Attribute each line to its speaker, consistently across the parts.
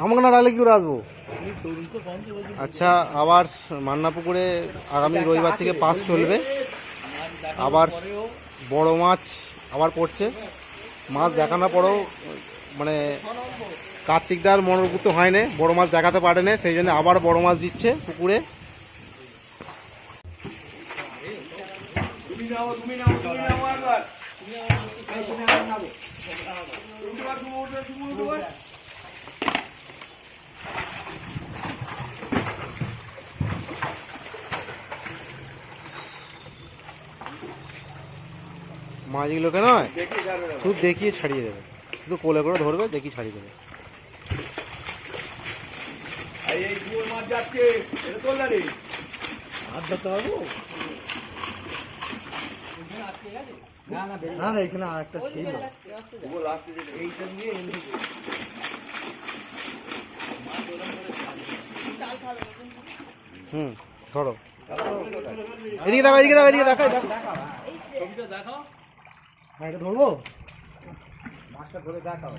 Speaker 1: আমাকে না ডাকলে কি করে আসবো? আচ্ছা, আবার মান্না পুকুরে আগামী রবিবার থেকে পাস চলবে। আবার বড় মাছ আবার পড়ছে। মাছ দেখানোর পরেও মানে কার্তিকদার মনোভূত হয় না, বড় মাছ দেখাতে পারে না, সেই জন্য আবার বড় মাছ দিচ্ছে পুকুরে। মাছগুলোকে নয় শুধু দেখিয়ে ছাড়িয়ে দেবে, শুধু কোলে করে ধরবে, দেখিয়ে ছাড়িয়ে দেবে। না না, এখানে আরেকটা ছিল। ধরো, এদিকে দেখো, এদিকে দেখো, এদিকে দেখো, দেখাও। হ্যাঁ, এটা ধরবো, মাছটা ধরে দেখাও।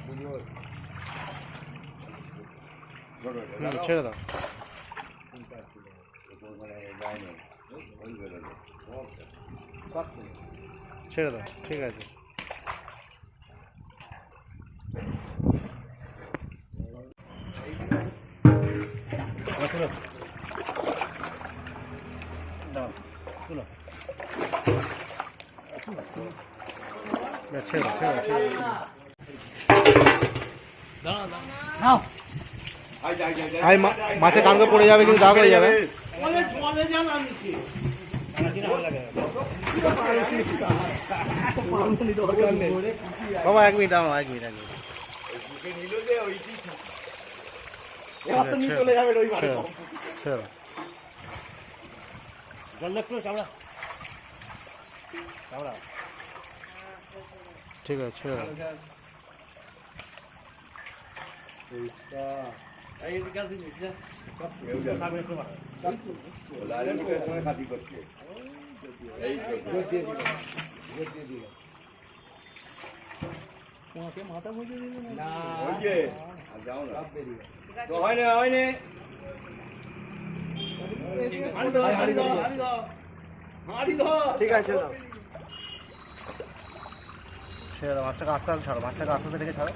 Speaker 1: ছেড়ে দাও, ছেড়ে দাও, ঠিক আছে। মাছে কানকে পড়ে যাবে, কিন্তু দাগ হয়ে যাবে। বাবা 1 মিনিট, আমার 1 মিনিট, 1 মিনিট। ঠিক আছে, ছেড়ে দাও। মাথা বুঝে দিবে না, হয়নি। ঠিক আছে, ছেড়ে দাও। মাছটাকে আস্তে আস্তে ছাড়ো, মাছটাকে আস্তে আস্তে রেখে ছাড়ো।